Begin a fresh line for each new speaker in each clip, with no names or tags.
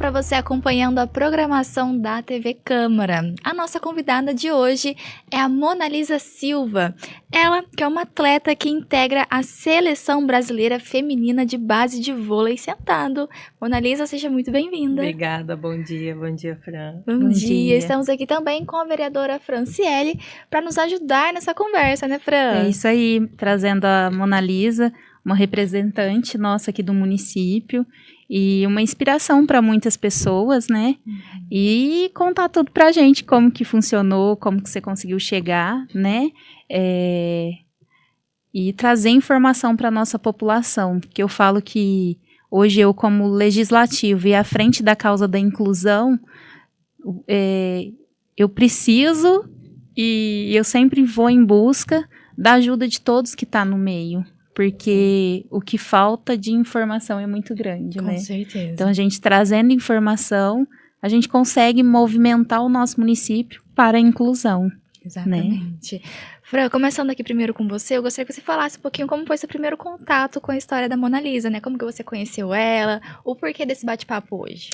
para você acompanhando a programação da TV Câmara. A nossa convidada de hoje é a Monalisa Silva. Ela que é uma atleta que integra a Seleção Brasileira Feminina de Base de Vôlei Sentado. Monalisa, seja muito bem-vinda.
Obrigada, bom dia, Fran.
Bom dia. Estamos aqui também com a vereadora Franciele para nos ajudar nessa conversa, né, Fran?
É isso aí, trazendo a Monalisa, uma representante nossa aqui do município e uma inspiração para muitas pessoas, né? E contar tudo pra gente, como que funcionou, como que você conseguiu chegar, né? E trazer informação para nossa população, porque eu falo que hoje eu, como legislativo e à frente da causa da inclusão, eu preciso e eu sempre vou em busca da ajuda de todos que estão no meio, porque o que falta de informação é muito grande, né?
Com certeza.
Então, a gente trazendo informação, a gente consegue movimentar o nosso município para a inclusão.
Exatamente. Né? Fran, começando aqui primeiro com você, eu gostaria que você falasse um pouquinho como foi seu primeiro contato com a história da Monalisa, né? Como que você conheceu ela, o porquê desse bate-papo hoje?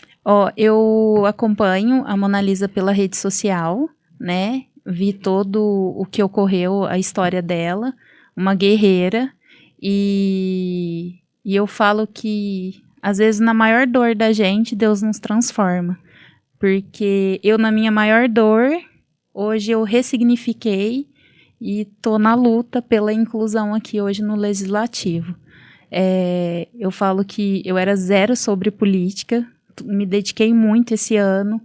Eu acompanho a Monalisa pela rede social, né? Vi todo o que ocorreu, a história dela, uma guerreira, e eu falo que, às vezes, na maior dor da gente, Deus nos transforma. Porque eu, na minha maior dor, hoje eu ressignifiquei e tô na luta pela inclusão aqui hoje no Legislativo. Eu falo que eu era zero sobre política, me dediquei muito esse ano,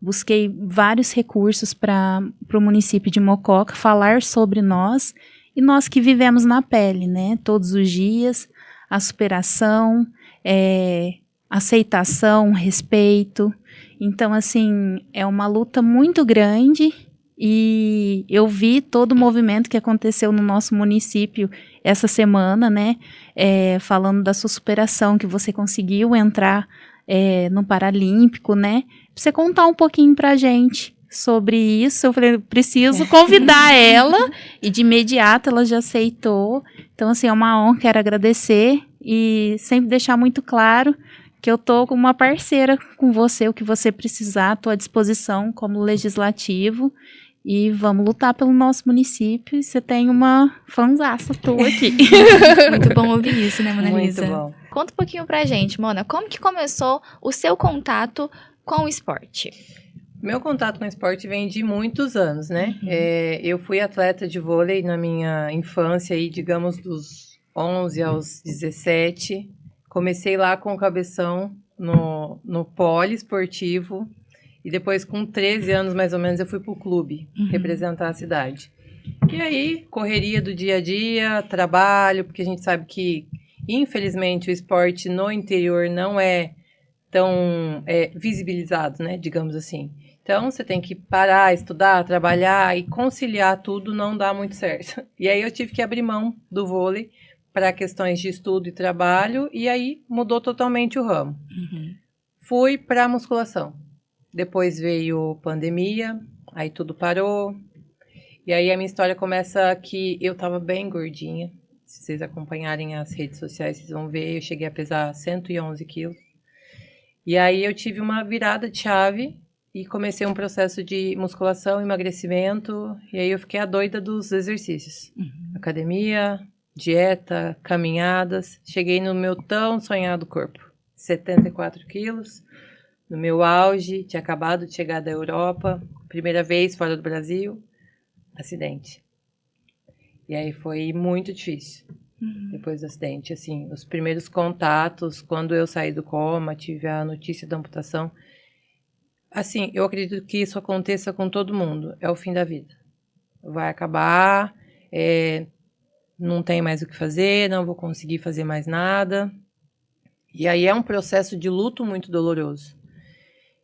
busquei vários recursos para o município de Mococa falar sobre nós e nós que vivemos na pele, né? Todos os dias, a superação, aceitação, respeito. Então, assim, é uma luta muito grande e eu vi todo o movimento que aconteceu no nosso município essa semana, né? Falando da sua superação, que você conseguiu entrar no Paralímpico, né? Pra você contar um pouquinho pra gente sobre isso. Eu falei, preciso convidar ela, e de imediato ela já aceitou. Então, assim, é uma honra, quero agradecer e sempre deixar muito claro que eu tô com uma parceira com você, o que você precisar, tô à disposição como legislativo. E vamos lutar pelo nosso município. E você tem uma fanzaça tua aqui.
Muito bom ouvir isso, né, Monalisa?
Muito bom.
Conta um pouquinho pra gente, Mona, como que começou o seu contato com o esporte?
Meu contato com o esporte vem de muitos anos, né? Eu fui atleta de vôlei na minha infância, aí, digamos, dos 11 aos 17. Comecei lá com o cabeção no poliesportivo. E depois, com 13 anos, mais ou menos, eu fui pro clube representar a cidade. E aí, correria do dia a dia, trabalho, porque a gente sabe que, infelizmente, o esporte no interior não é tão visibilizado, né? Digamos assim. Então, você tem que parar, estudar, trabalhar e conciliar tudo, não dá muito certo. E aí, eu tive que abrir mão do vôlei para questões de estudo e trabalho, e aí mudou totalmente o ramo. Fui para musculação. Depois veio pandemia, aí tudo parou. E aí a minha história começa que eu tava bem gordinha. Se vocês acompanharem as redes sociais, vocês vão ver. Eu cheguei a pesar 111 quilos. E aí eu tive uma virada de chave e comecei um processo de musculação, emagrecimento. E aí eu fiquei a doida dos exercícios. Academia, dieta, caminhadas. Cheguei no meu tão sonhado corpo. 74 quilos. No meu auge, tinha acabado de chegar da Europa, primeira vez fora do Brasil, acidente. E aí foi muito difícil, depois do acidente. Assim, os primeiros contatos, quando eu saí do coma, tive a notícia da amputação. Assim, eu acredito que isso aconteça com todo mundo, é o fim da vida. Vai acabar, não tem mais o que fazer, não vou conseguir fazer mais nada. E aí é um processo de luto muito doloroso.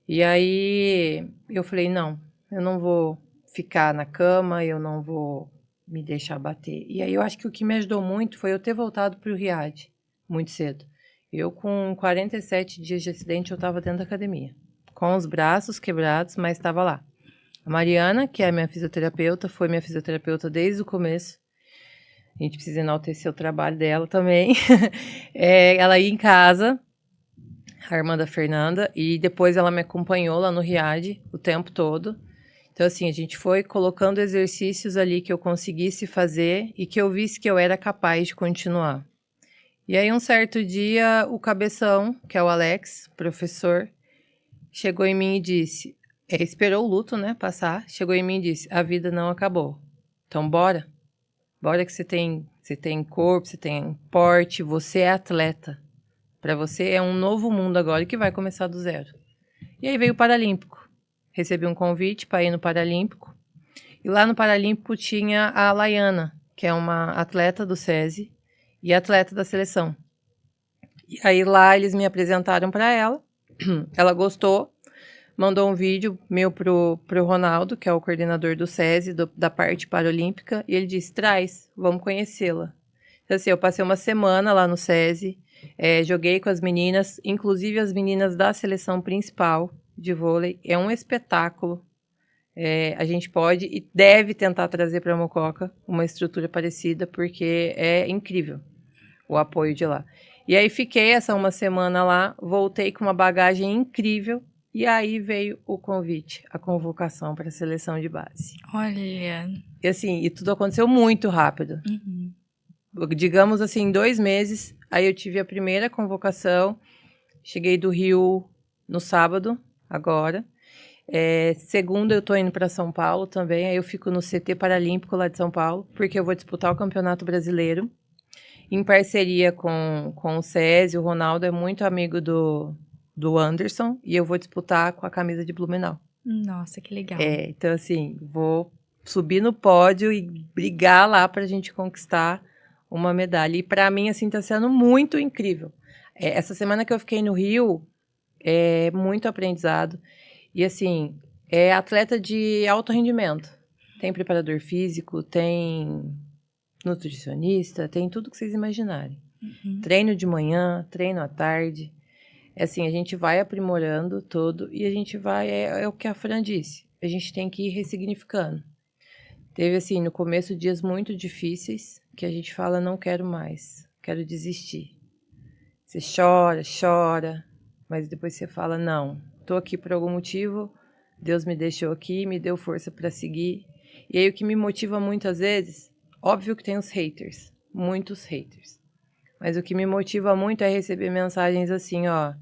E aí eu falei, não, eu não vou ficar na cama, eu não vou me deixar bater. E aí eu acho que o que me ajudou muito foi eu ter voltado para o Riad muito cedo. Eu com 47 dias de acidente, eu estava dentro da academia, com os braços quebrados, mas estava lá. A Mariana, que é a minha fisioterapeuta, foi minha fisioterapeuta desde o começo. A gente precisa enaltecer o trabalho dela também. Ela ia em casa. a irmã da Fernanda, e depois ela me acompanhou lá no Riad o tempo todo. Então, assim, a gente foi colocando exercícios ali que eu conseguisse fazer e que eu visse que eu era capaz de continuar. E aí, um certo dia, o cabeção, que é o Alex, professor, chegou em mim e disse, esperou o luto, né, passar, chegou em mim e disse, a vida não acabou. Então, bora que você tem corpo, você tem porte, você é atleta. Para você é um novo mundo agora que vai começar do zero. E aí veio o Paralímpico. Recebi um convite para ir no Paralímpico. E lá no Paralímpico tinha a Laiana, que é uma atleta do SESI e atleta da seleção. E aí lá eles me apresentaram para ela. Ela gostou, mandou um vídeo meu pro Ronaldo, que é o coordenador do SESI, da parte paralímpica, e ele disse, traz, vamos conhecê-la. Então, assim, eu passei uma semana lá no SESI, joguei com as meninas, inclusive as meninas da seleção principal de vôlei. É um espetáculo. A gente pode e deve tentar trazer para Mococa uma estrutura parecida, porque é incrível o apoio de lá. E aí fiquei essa uma semana lá, voltei com uma bagagem incrível, e aí veio o convite, a convocação para a seleção de base.
Olha.
E assim, e tudo aconteceu muito rápido.
Uhum.
Digamos assim, em 2 meses, aí eu tive a primeira convocação, cheguei do Rio no sábado, agora. Segunda eu tô indo para São Paulo também, aí eu fico no CT Paralímpico lá de São Paulo, porque eu vou disputar o Campeonato Brasileiro, em parceria com o SESI. O Ronaldo é muito amigo do Anderson, e eu vou disputar com a camisa de Blumenau.
Nossa, que legal.
Então assim, vou subir no pódio e brigar lá pra gente conquistar uma medalha. E para mim, assim, tá sendo muito incrível. Essa semana que eu fiquei no Rio, muito aprendizado. E, assim, é atleta de alto rendimento. Tem preparador físico, tem nutricionista, tem tudo que vocês imaginarem.
Uhum.
Treino de manhã, treino à tarde. Assim, a gente vai aprimorando tudo e a gente vai... É o que a Fran disse. A gente tem que ir ressignificando. Teve, assim, no começo, dias muito difíceis, que a gente fala, não quero mais, quero desistir. Você chora, mas depois você fala, não, tô aqui por algum motivo, Deus me deixou aqui, me deu força para seguir. E aí o que me motiva muitas vezes, óbvio que tem os haters, muitos haters, mas o que me motiva muito é receber mensagens assim, ó,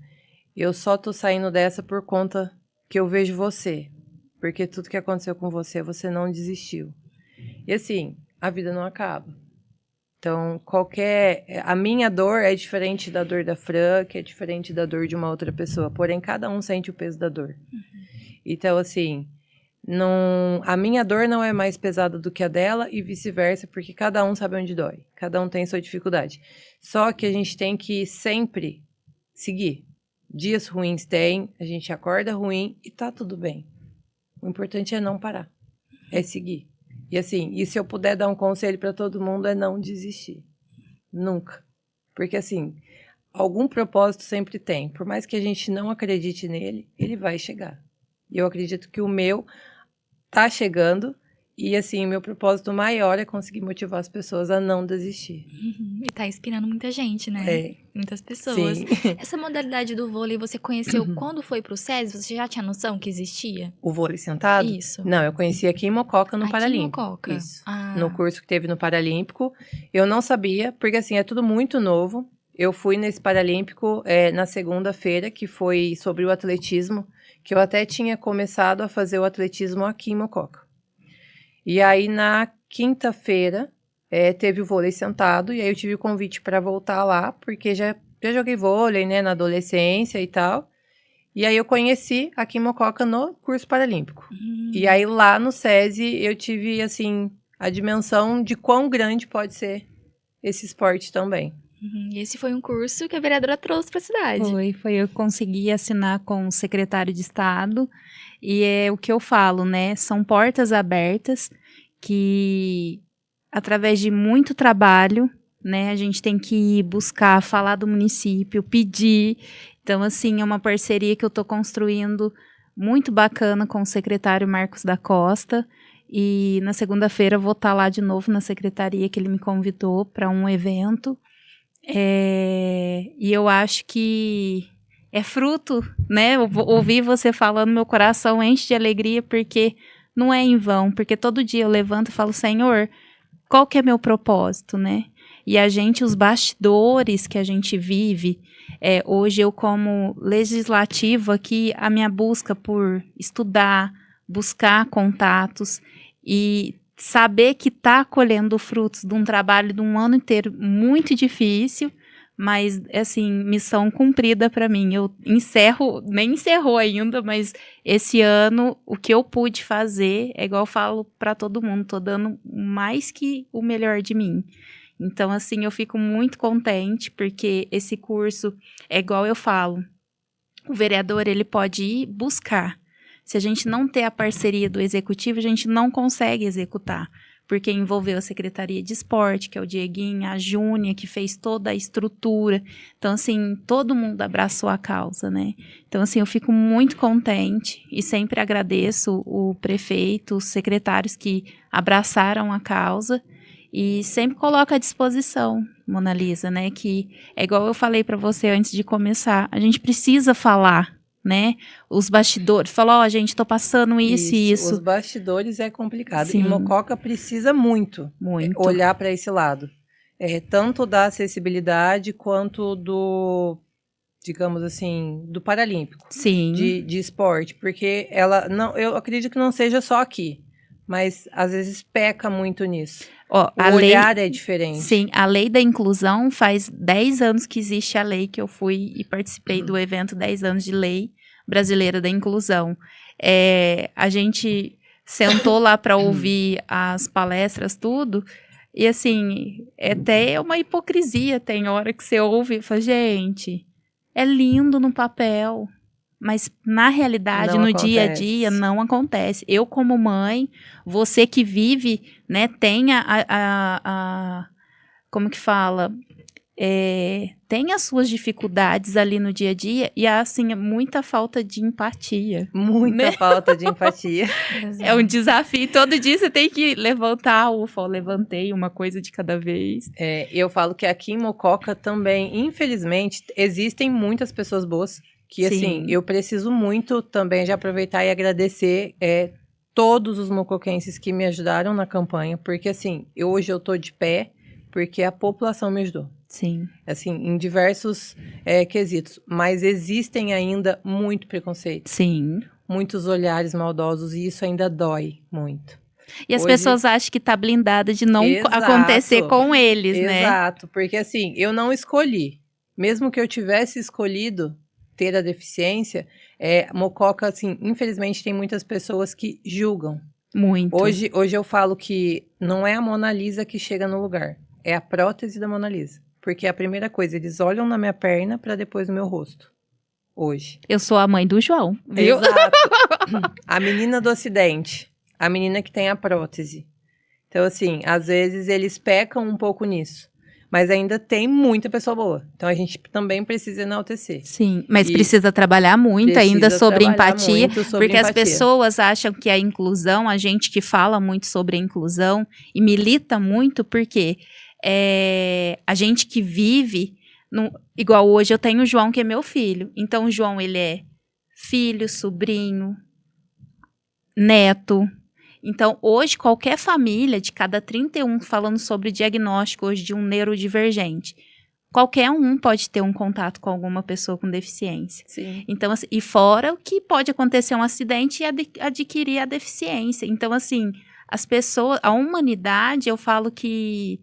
eu só tô saindo dessa por conta que eu vejo você, porque tudo que aconteceu com você, você não desistiu. E assim, a vida não acaba. Então, a minha dor é diferente da dor da Fran, que é diferente da dor de uma outra pessoa. Porém, cada um sente o peso da dor. Uhum. Então, assim, a minha dor não é mais pesada do que a dela e vice-versa, porque cada um sabe onde dói. Cada um tem sua dificuldade. Só que a gente tem que sempre seguir. Dias ruins tem, a gente acorda ruim e tá tudo bem. O importante é não parar. É seguir. E assim, e se eu puder dar um conselho para todo mundo é não desistir. Nunca. Porque assim, algum propósito sempre tem. Por mais que a gente não acredite nele, ele vai chegar. E eu acredito que o meu tá chegando. E assim, o meu propósito maior é conseguir motivar as pessoas a não desistir.
Uhum. E tá inspirando muita gente, né? Muitas pessoas.
Sim.
Essa modalidade do vôlei você conheceu quando foi pro SESI? Você já tinha noção que existia?
O vôlei sentado?
Isso.
Não, eu conheci aqui em Mococa, no Paralímpico.
Aqui em Mococa?
Isso. No curso que teve no Paralímpico. Eu não sabia, porque assim, é tudo muito novo. Eu fui nesse Paralímpico na segunda-feira, que foi sobre o atletismo, que eu até tinha começado a fazer o atletismo aqui em Mococa. E aí, na quinta-feira, teve o vôlei sentado, e aí eu tive o convite para voltar lá, porque já joguei vôlei, né, na adolescência e tal. E aí eu conheci aqui em Mococa no curso paralímpico. E aí lá no SESI eu tive, assim, a dimensão de quão grande pode ser esse esporte também.
E esse foi um curso que a vereadora trouxe para a cidade.
Foi, eu consegui assinar com o secretário de Estado, e é o que eu falo, né, são portas abertas que, através de muito trabalho, né, a gente tem que buscar, falar do município, pedir. Então, assim, é uma parceria que eu estou construindo muito bacana com o secretário Marcos da Costa, e na segunda-feira vou estar lá de novo na secretaria que ele me convidou para um evento. E eu acho que é fruto, né? Ouvir você falando, meu coração enche de alegria, porque não é em vão, porque todo dia eu levanto e falo, Senhor, qual que é meu propósito, né? E os bastidores que a gente vive, hoje eu como legislativa aqui, a minha busca por estudar, buscar contatos e saber que está colhendo frutos de um trabalho de um ano inteiro muito difícil, mas, assim, missão cumprida para mim. Eu nem encerrou ainda, mas esse ano o que eu pude fazer é igual eu falo para todo mundo, tô dando mais que o melhor de mim. Então, assim, eu fico muito contente, porque esse curso é igual eu falo, o vereador, ele pode ir buscar. Se a gente não ter a parceria do executivo, a gente não consegue executar, porque envolveu a Secretaria de Esporte, que é o Dieguinho, a Júnia, que fez toda a estrutura. Então, assim, todo mundo abraçou a causa, né? Então, assim, eu fico muito contente e sempre agradeço o prefeito, os secretários que abraçaram a causa e sempre coloco à disposição, Mona Lisa, né? Que é igual eu falei para você antes de começar, a gente precisa falar, né? Os bastidores, falar, ó, gente, tô passando isso.
Os bastidores é complicado.
Sim.
E Mococa precisa muito. Olhar para esse lado. Tanto da acessibilidade quanto do, digamos assim, do Paralímpico.
Sim.
De esporte. Porque eu acredito que não seja só aqui. Mas às vezes peca muito nisso.
Ó,
o olhar é diferente.
Sim, a lei da inclusão faz 10 anos que existe a lei, que eu fui e participei do evento 10 anos de lei brasileira da inclusão. A gente sentou lá para ouvir as palestras, tudo, e assim, até uma hipocrisia, tem hora que você ouve e fala, gente, é lindo no papel, mas na realidade,
não
no
acontece.
dia a dia, não acontece. Eu, como mãe, você que vive, né, tem como que fala? Tem as suas dificuldades ali no dia a dia e há, assim, muita falta de empatia.
Muita
né?
falta de empatia.
É um desafio. Todo dia você tem que levantar, levantei uma coisa de cada vez.
Eu falo que aqui em Mococa também, infelizmente, existem muitas pessoas boas que,
Sim.
assim, eu preciso muito também de aproveitar e agradecer todos os mocoquenses que me ajudaram na campanha, porque, assim, hoje eu tô de pé porque a população me ajudou.
Sim.
Assim, em diversos quesitos. Mas existem ainda muito preconceito.
Sim.
Muitos olhares maldosos e isso ainda dói muito.
E as pessoas acham que tá blindada de não acontecer com eles, né?
Exato, porque assim, eu não escolhi. Mesmo que eu tivesse escolhido ter a deficiência, Mococa, assim, infelizmente tem muitas pessoas que julgam.
Muito.
Hoje eu falo que não é a Mona Lisa que chega no lugar, é a prótese da Mona Lisa. Porque a primeira coisa, eles olham na minha perna para depois no meu rosto. Hoje.
Eu sou a mãe do João, viu?
Exato. A menina do acidente. A menina que tem a prótese. Então, assim, às vezes eles pecam um pouco nisso. Mas ainda tem muita pessoa boa. Então, a gente também precisa enaltecer.
Sim, mas precisa trabalhar muito ainda sobre empatia. Porque as pessoas acham que a inclusão, a gente que fala muito sobre a inclusão e milita muito, porque a gente que vive, igual hoje eu tenho o João, que é meu filho. Então, o João, ele é filho, sobrinho, neto. Então, hoje, qualquer família, de cada 31, falando sobre diagnóstico hoje de um neurodivergente, qualquer um pode ter um contato com alguma pessoa com deficiência.
Sim.
Então, assim, e fora o que pode acontecer um acidente e adquirir a deficiência. Então, assim, as pessoas, a humanidade, eu falo que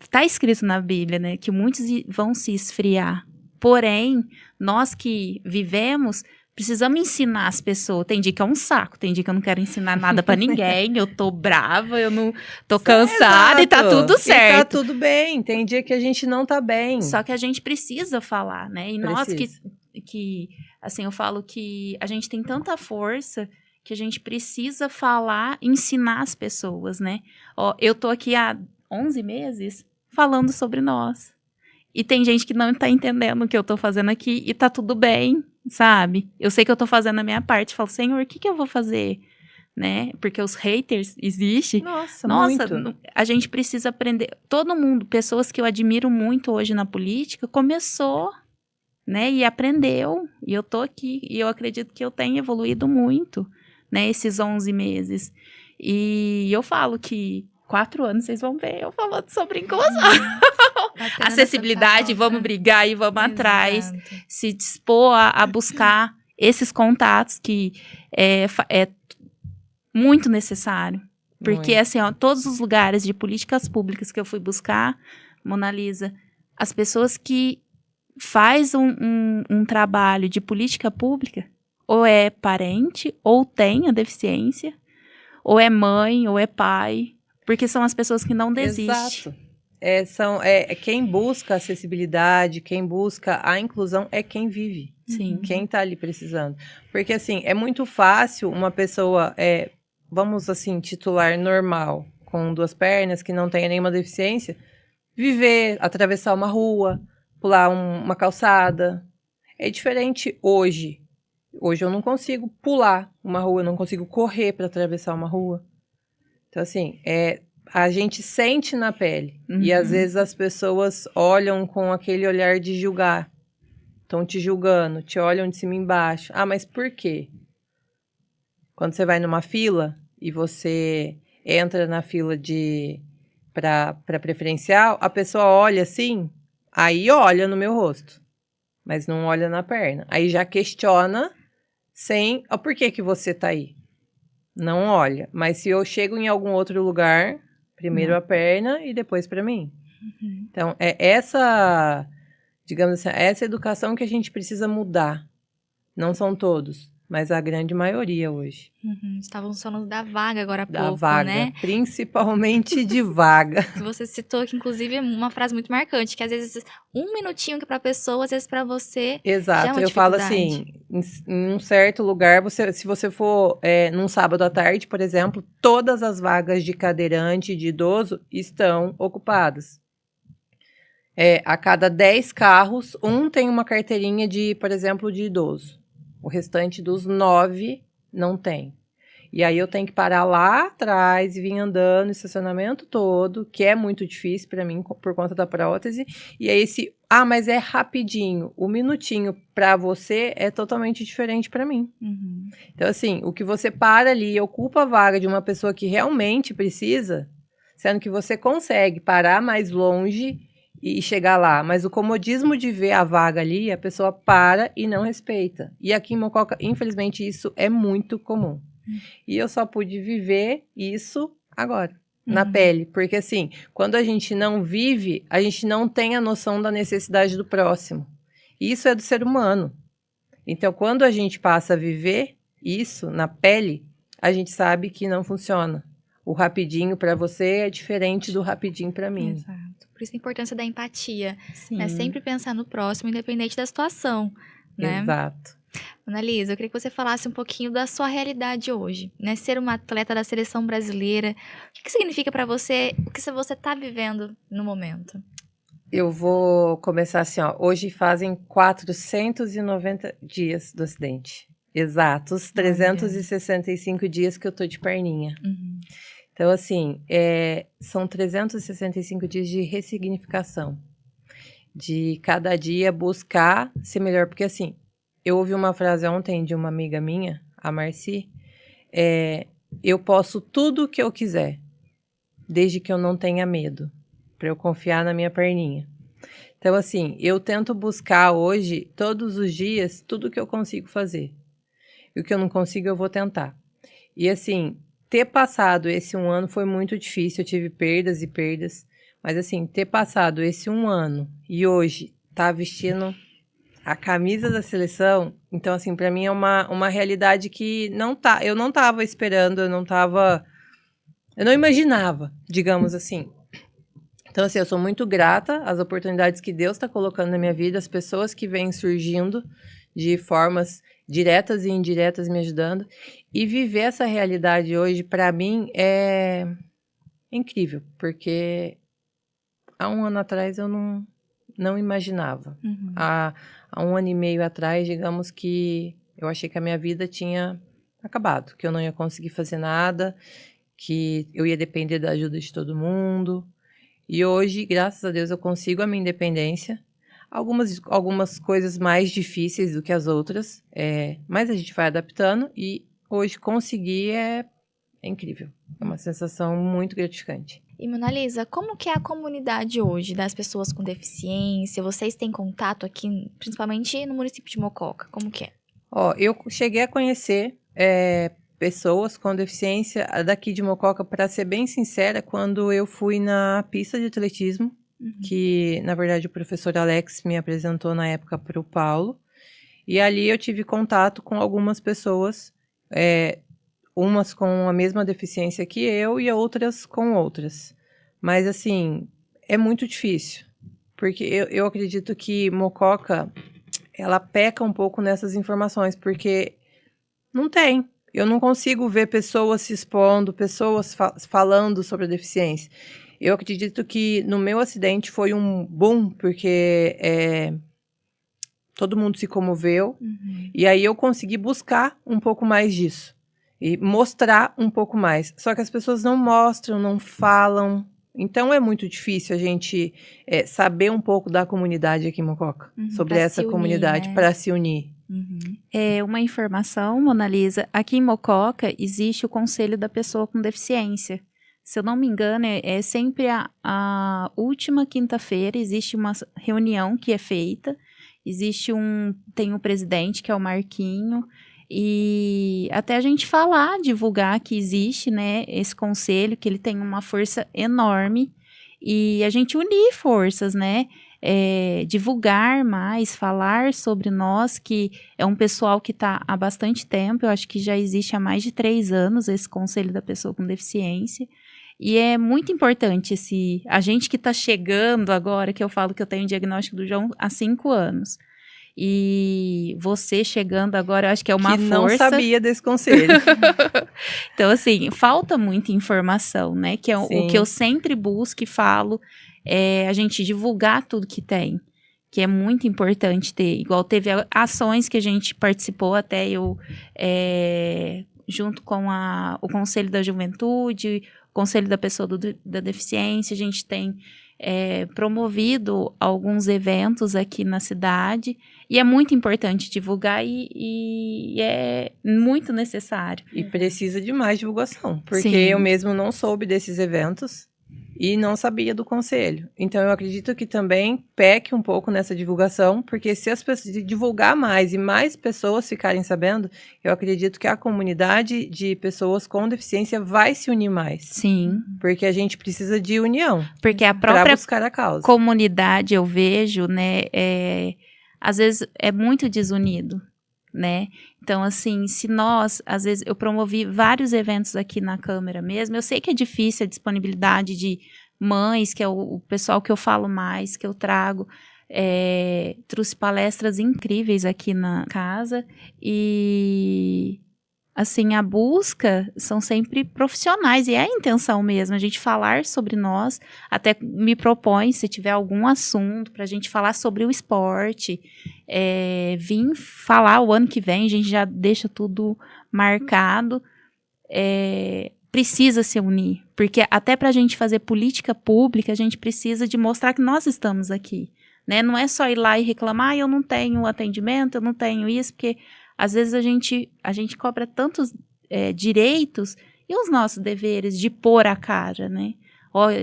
está escrito na Bíblia, né, que muitos vão se esfriar. Porém, nós que vivemos, precisamos ensinar as pessoas. Tem dia que é um saco, tem dia que eu não quero ensinar nada pra ninguém, eu tô brava, eu não tô cansada. Exato. E tá tudo certo.
E tá tudo bem, tem dia que a gente não tá bem.
Só que a gente precisa falar, né? E nós que, assim, eu falo que a gente tem tanta força que a gente precisa falar, ensinar as pessoas, né? Ó, eu tô aqui há 11 meses falando sobre nós. E tem gente que não tá entendendo o que eu tô fazendo aqui e tá tudo bem, sabe? Eu sei que eu tô fazendo a minha parte. Falo, Senhor, o que eu vou fazer? Né? Porque os haters existem.
Nossa,
muito. A gente precisa aprender. Todo mundo, pessoas que eu admiro muito hoje na política, começou né? E aprendeu, e eu tô aqui, e eu acredito que eu tenho evoluído muito, né? Esses 11 meses. E eu falo que 4 anos vocês vão ver eu falando sobre inclusão.
Batendo
Acessibilidade,
nessa
vamos
pauta.
brigar e vamos atrás,
Exato.
se dispor a buscar esses contatos que é muito necessário. Porque,
Muito.
assim, ó, todos os lugares de políticas públicas que eu fui buscar, Mona Lisa, as pessoas que faz um trabalho de política pública, ou é parente, ou tem a deficiência, ou é mãe, ou é pai, porque são as pessoas que não desistem.
Exato. Quem busca acessibilidade, quem busca a inclusão é quem vive.
Sim.
Quem tá ali precisando. Porque, assim, é muito fácil uma pessoa, vamos assim, titular normal, com 2 pernas, que não tenha nenhuma deficiência, viver, atravessar uma rua, pular uma calçada. É diferente hoje. Hoje eu não consigo pular uma rua, eu não consigo correr para atravessar uma rua. Então, assim, a gente sente na pele. E às vezes as pessoas olham com aquele olhar de julgar. Estão te julgando, te olham de cima e embaixo. Ah, mas por quê? Quando você vai numa fila e você entra na fila para preferencial, a pessoa olha assim, aí olha no meu rosto, mas não olha na perna. Aí já questiona sem, por que que você tá aí? Não olha. Mas se eu chego em algum outro lugar, primeiro a perna e depois para mim. Então, é essa, digamos assim, essa educação que a gente precisa mudar. Não são todos, mas a grande maioria hoje.
Estávamos falando da vaga agora há
Da
pouco,
vaga,
né?
principalmente de vaga.
Que você citou que, inclusive, é uma frase muito marcante, que às vezes 1 minutinho que para a pessoa, às vezes para você já é
Exato,
uma
eu falo
dificuldade.
assim, em um certo lugar, se você for num sábado à tarde, por exemplo, todas as vagas de cadeirante, de idoso, estão ocupadas. A cada 10 carros, um tem uma carteirinha de, por exemplo, de idoso. O restante dos 9 não tem. E aí eu tenho que parar lá atrás e vir andando o estacionamento todo, que é muito difícil para mim por conta da prótese. E aí mas é rapidinho. O minutinho para você é totalmente diferente para mim. Então, assim, o que você para ali e ocupa a vaga de uma pessoa que realmente precisa, sendo que você consegue parar mais longe e chegar lá. Mas o comodismo de ver a vaga ali, a pessoa para e não respeita. E aqui em Mococa, infelizmente, isso é muito comum. E eu só pude viver isso agora, na pele. Porque, assim, quando a gente não vive, a gente não tem a noção da necessidade do próximo. Isso é do ser humano. Então, quando a gente passa a viver isso na pele, a gente sabe que não funciona. O rapidinho para você é diferente do rapidinho para mim.
Exato. Por isso a importância da empatia.
Sim.
Né? Sempre pensar no próximo, independente da situação. Né?
Exato.
Ana Lisa, eu queria que você falasse um pouquinho da sua realidade hoje, né? Ser uma atleta da seleção brasileira, o que significa para você, o que você está vivendo no momento?
Eu vou começar assim, ó. Hoje fazem 490 dias do acidente. Exatos, 365 dias que eu tô de perninha. Então, assim, são 365 dias de ressignificação. De cada dia buscar ser melhor. Porque, assim, eu ouvi uma frase ontem de uma amiga minha, a Marci, eu posso tudo o que eu quiser, desde que eu não tenha medo, para eu confiar na minha perninha. Então, assim, eu tento buscar hoje, todos os dias, tudo que eu consigo fazer. E o que eu não consigo, eu vou tentar. E, assim, ter passado esse 1 ano foi muito difícil, eu tive perdas e perdas, mas, assim, ter passado esse 1 ano e hoje tá vestindo a camisa da seleção, então, assim, para mim é uma realidade que eu não tava esperando, eu não imaginava, digamos assim. Então, assim, eu sou muito grata às oportunidades que Deus está colocando na minha vida, as pessoas que vêm surgindo de formas diretas e indiretas me ajudando. E viver essa realidade hoje, para mim, é incrível, porque há 1 ano atrás eu não imaginava. Há 1 ano e meio atrás, digamos que eu achei que a minha vida tinha acabado, que eu não ia conseguir fazer nada, que eu ia depender da ajuda de todo mundo. E hoje, graças a Deus, eu consigo a minha independência. Algumas coisas mais difíceis do que as outras, mas a gente vai adaptando e hoje conseguir é incrível. É uma sensação muito gratificante.
E Monalisa, como que é a comunidade hoje das pessoas com deficiência? Vocês têm contato aqui, principalmente no município de Mococa? Como que é?
Eu cheguei a conhecer pessoas com deficiência daqui de Mococa, para ser bem sincera, quando eu fui na pista de atletismo, que, na verdade, o professor Alex me apresentou na época para o Paulo. E ali eu tive contato com algumas pessoas, umas com a mesma deficiência que eu e outras com outras. Mas, assim, é muito difícil. Porque eu acredito que Mococa, ela peca um pouco nessas informações, porque não tem. Eu não consigo ver pessoas se expondo, pessoas falando sobre a deficiência. Eu acredito que no meu acidente foi um boom, porque todo mundo se comoveu. E aí eu consegui buscar um pouco mais disso. E mostrar um pouco mais. Só que as pessoas não mostram, não falam. Então é muito difícil a gente saber um pouco da comunidade aqui em Mococa. Sobre essa comunidade, para se unir.
Uma informação, Monalisa, aqui em Mococa existe o Conselho da Pessoa com Deficiência. Se eu não me engano, é sempre a última quinta-feira, existe uma reunião que é feita, tem o presidente, que é o Marquinho, e até a gente falar, divulgar que existe, né, esse conselho, que ele tem uma força enorme, e a gente unir forças, né, divulgar mais, falar sobre nós, que é um pessoal que está há bastante tempo, eu acho que já existe há mais de 3 anos esse Conselho da Pessoa com Deficiência, e é muito importante a gente que está chegando agora, que eu falo que eu tenho o diagnóstico do João há 5 anos, e você chegando agora, eu acho que é uma força...
não sabia desse conselho.
Então, assim, falta muita informação, né? Que é o que eu sempre busco e falo, a gente divulgar tudo que tem, que é muito importante ter. Igual teve ações que a gente participou, até eu, junto com o Conselho da Juventude, o Conselho da Pessoa da Deficiência, a gente tem promovido alguns eventos aqui na cidade, e é muito importante divulgar e é muito necessário.
E precisa de mais divulgação, porque
Sim.
eu mesmo não soube desses eventos e não sabia do conselho. Então eu acredito que também peque um pouco nessa divulgação, porque se as pessoas divulgar mais e mais pessoas ficarem sabendo, eu acredito que a comunidade de pessoas com deficiência vai se unir mais.
Sim.
Porque a gente precisa de união.
Porque a própria
buscar a causa.
Comunidade, eu vejo, né, às vezes é muito desunido, né? Então, assim, às vezes, eu promovi vários eventos aqui na Câmara mesmo, eu sei que é difícil a disponibilidade de mães, que é o pessoal que eu falo mais, que eu trago, trouxe palestras incríveis aqui na casa, e... assim, a busca são sempre profissionais, e é a intenção mesmo, a gente falar sobre nós, até me propõe, se tiver algum assunto, para a gente falar sobre o esporte, vim falar o ano que vem, a gente já deixa tudo marcado, precisa se unir, porque até para a gente fazer política pública, a gente precisa de mostrar que nós estamos aqui, né? Não é só ir lá e reclamar, eu não tenho atendimento, eu não tenho isso, porque... às vezes a gente cobra tantos direitos e os nossos deveres de pôr a cara, né?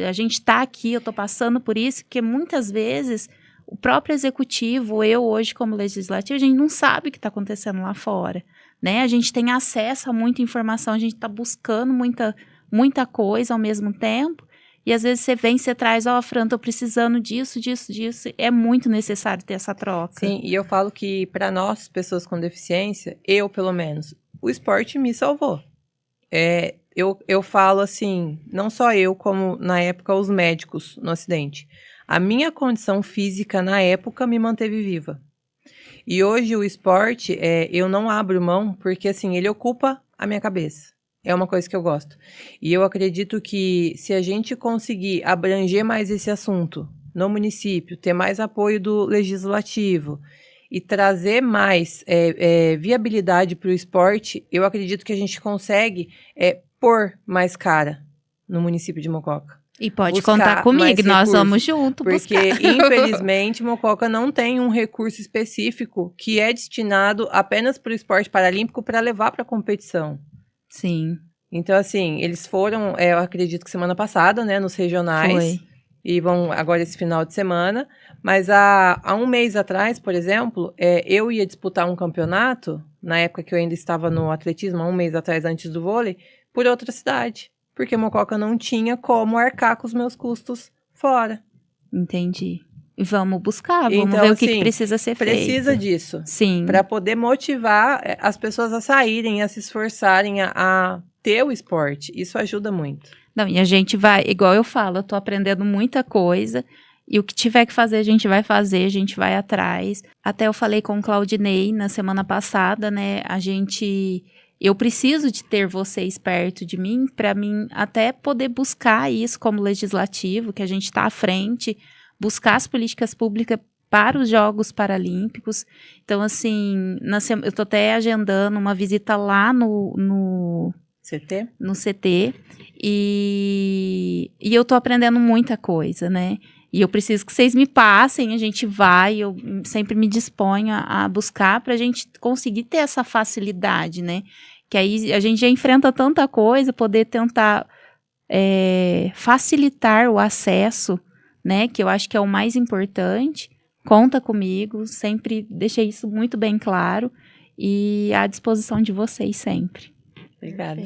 A gente está aqui, eu estou passando por isso, porque muitas vezes o próprio executivo, eu hoje como legislativo, a gente não sabe o que está acontecendo lá fora, né? A gente tem acesso a muita informação, a gente está buscando muita coisa ao mesmo tempo, e às vezes você traz, Fran, estou precisando disso, é muito necessário ter essa troca.
Sim, e eu falo que para nós, pessoas com deficiência, eu pelo menos, o esporte me salvou. Eu falo assim, não só eu, como na época os médicos no acidente. A minha condição física na época me manteve viva. E hoje o esporte, eu não abro mão, porque assim, ele ocupa a minha cabeça. É uma coisa que eu gosto. E eu acredito que se a gente conseguir abranger mais esse assunto no município, ter mais apoio do legislativo e trazer mais viabilidade para o esporte, eu acredito que a gente consegue pôr mais cara no município de Mococa.
E pode
buscar
contar comigo,
mais
nós
recursos,
vamos junto
porque,
buscar.
infelizmente, Mococa não tem um recurso específico que é destinado apenas para o esporte paralímpico para levar para a competição.
Sim,
Então, assim, eles foram, eu acredito que semana passada, né, nos regionais.
foi.
E vão agora esse final de semana. Mas há um mês atrás, por exemplo, eu ia disputar um campeonato, na época que eu ainda estava no atletismo, há um mês atrás, antes do vôlei, por outra cidade. Porque Mococa não tinha como arcar com os meus custos fora.
Entendi. Vamos buscar, vamos
Então,
ver o que
assim,
precisa ser feito.
Precisa disso.
Sim.
Para poder motivar as pessoas a saírem, a se esforçarem, a ter o esporte. Isso ajuda muito.
Não, e a gente vai, igual eu falo, eu tô aprendendo muita coisa, e o que tiver que fazer, a gente vai fazer, a gente vai atrás. Até eu falei com o Claudinei na semana passada, né, eu preciso de ter vocês perto de mim, para mim até poder buscar isso como legislativo, que a gente tá à frente, buscar as políticas públicas para os Jogos Paralímpicos. Então, assim, eu tô até agendando uma visita lá no CT, e eu tô aprendendo muita coisa, né? E eu preciso que vocês me passem, a gente vai, eu sempre me disponho a buscar pra gente conseguir ter essa facilidade, né? Que aí a gente já enfrenta tanta coisa, poder tentar facilitar o acesso, né? Que eu acho que é o mais importante. Conta comigo, sempre deixei isso muito bem claro e à disposição de vocês sempre.
Obrigada.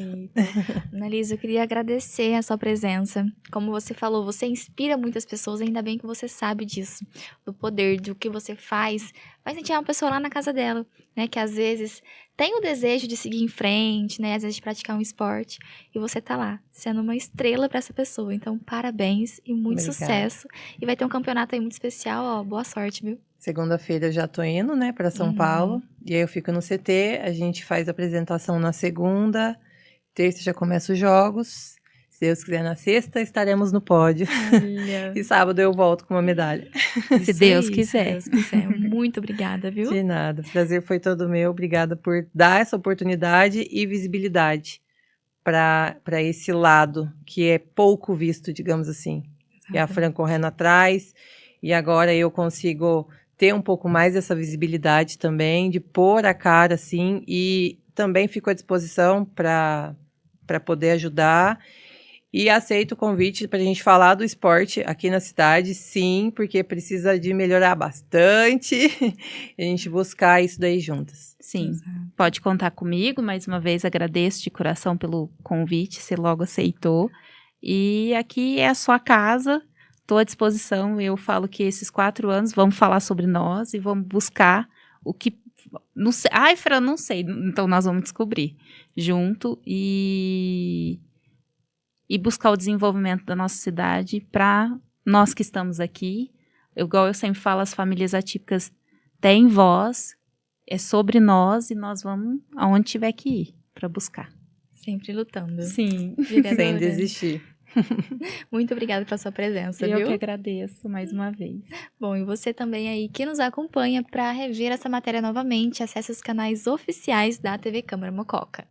Annalisa, eu queria agradecer a sua presença. Como você falou, você inspira muitas pessoas, ainda bem que você sabe disso, do poder, do que você faz. Vai sentir uma pessoa lá na casa dela, né, que às vezes tem o desejo de seguir em frente, né, às vezes de praticar um esporte, e você tá lá, sendo uma estrela para essa pessoa. Então, parabéns e muito sucesso. E vai ter um campeonato aí muito especial, ó, boa sorte, viu?
Segunda-feira eu já tô indo, né, para São Paulo. E aí eu fico no CT, a gente faz a apresentação na segunda, terça já começa os jogos. Se Deus quiser, na sexta estaremos no pódio. E sábado eu volto com uma medalha.
Se Deus quiser.
Se Deus quiser. Muito obrigada, viu?
De nada. O prazer foi todo meu. Obrigada por dar essa oportunidade e visibilidade para esse lado que é pouco visto, digamos assim. E a Fran correndo atrás. E agora eu consigo ter um pouco mais dessa visibilidade também, de pôr a cara, assim, e também fico à disposição para poder ajudar. E aceito o convite para a gente falar do esporte aqui na cidade, sim, porque precisa de melhorar bastante e a gente buscar isso daí juntas.
Sim, pode contar comigo. Mais uma vez, agradeço de coração pelo convite, você logo aceitou. E aqui é a sua casa. Estou à disposição, eu falo que esses 4 anos vamos falar sobre nós e vamos buscar o que... Não sei, ai, Fran, não sei. Então, nós vamos descobrir junto e buscar o desenvolvimento da nossa cidade para nós que estamos aqui. Igual eu sempre falo, as famílias atípicas têm voz, é sobre nós e nós vamos aonde tiver que ir para buscar.
Sempre lutando.
Sim.
Sem desistir.
Muito obrigada pela sua presença, viu?
Eu que agradeço mais uma vez.
Bom, e você também aí que nos acompanha para rever essa matéria novamente, acesse os canais oficiais da TV Câmara Mococa.